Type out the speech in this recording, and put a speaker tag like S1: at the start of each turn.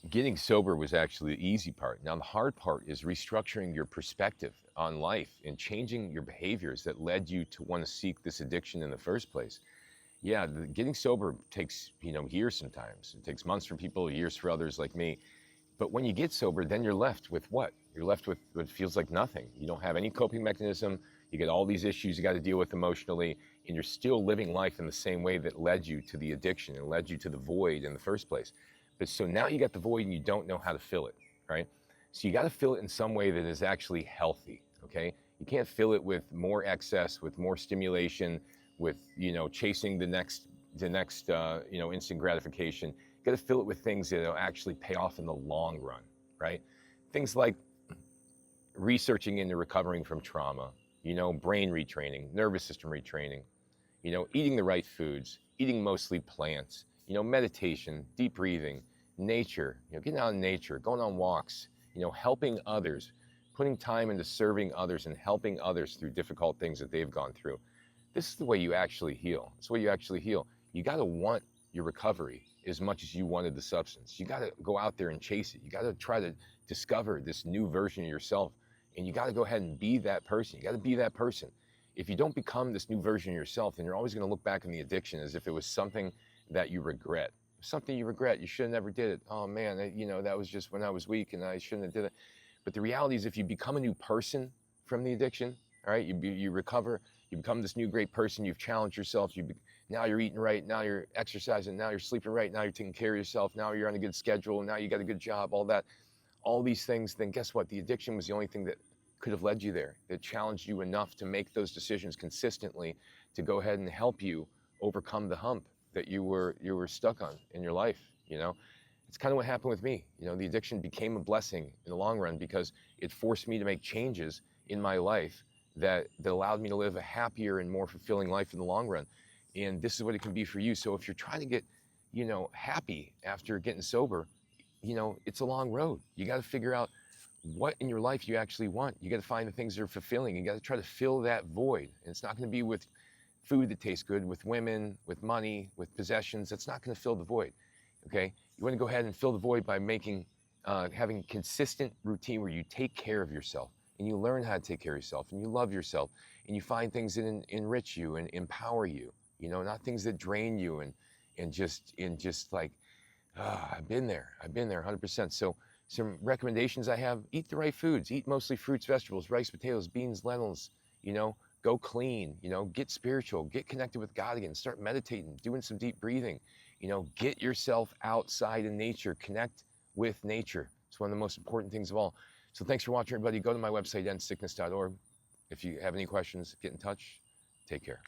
S1: Getting sober was actually the easy part. Now, the hard part is restructuring your perspective on life and changing your behaviors that led you to want to seek this addiction in the first place. Yeah, getting sober takes, years sometimes. It takes months for people, years for others like me. But when you get sober, then you're left with what? You're left with what feels like nothing. You don't have any coping mechanism. You get all these issues you got to deal with emotionally, and you're still living life in the same way that led you to the addiction and led you to the void in the first place. But so now you got the void and you don't know how to fill it, right? So you got to fill it in some way that is actually healthy, okay? You can't fill it with more excess, with more stimulation, with, chasing the next instant gratification. You got to fill it with things that will actually pay off in the long run, right? Things like researching into recovering from trauma, brain retraining, nervous system retraining, eating the right foods, eating mostly plants, meditation, deep breathing, nature, getting out in nature, going on walks, helping others, putting time into serving others and helping others through difficult things that they've gone through. This is the way you actually heal. It's the way you actually heal. You got to want your recovery as much as you wanted the substance. You got to go out there and chase it. You got to try to discover this new version of yourself, and you got to go ahead and be that person. You got to be that person. If you don't become this new version of yourself, then you're always going to look back on the addiction as if it was something that you regret. Something you regret. You should have never did it. Oh man, that was just when I was weak and I shouldn't have did it. But the reality is, if you become a new person from the addiction, all right, you recover, you become this new great person. You've challenged yourself. Now you're eating right. Now you're exercising. Now you're sleeping right. Now you're taking care of yourself. Now you're on a good schedule. Now you got a good job. All that, all these things. Then guess what? The addiction was the only thing that could have led you there. That challenged you enough to make those decisions consistently to go ahead and help you overcome the hump that you were stuck on in your life. It's kind of what happened with me. The addiction became a blessing in the long run because it forced me to make changes in my life that allowed me to live a happier and more fulfilling life in the long run. And this is what it can be for you. So if you're trying to get, happy after getting sober, it's a long road. You got to figure out what in your life you actually want. You got to find the things that are fulfilling. You got to try to fill that void. And it's not going to be with food that tastes good, with women, with money, with possessions. That's not going to fill the void. Okay. You want to go ahead and fill the void by having a consistent routine where you take care of yourself. And you learn how to take care of yourself, and you love yourself, and you find things that enrich you and empower you, not things that drain you and just like, I've been there 100%. So some recommendations I have: eat the right foods, eat mostly fruits, vegetables, rice, potatoes, beans, lentils, go clean, get spiritual, get connected with God again, start meditating, doing some deep breathing, get yourself outside in nature, connect with nature. It's one of the most important things of all. So thanks for watching, everybody. Go to my website, endsickness.org. If you have any questions, get in touch. Take care.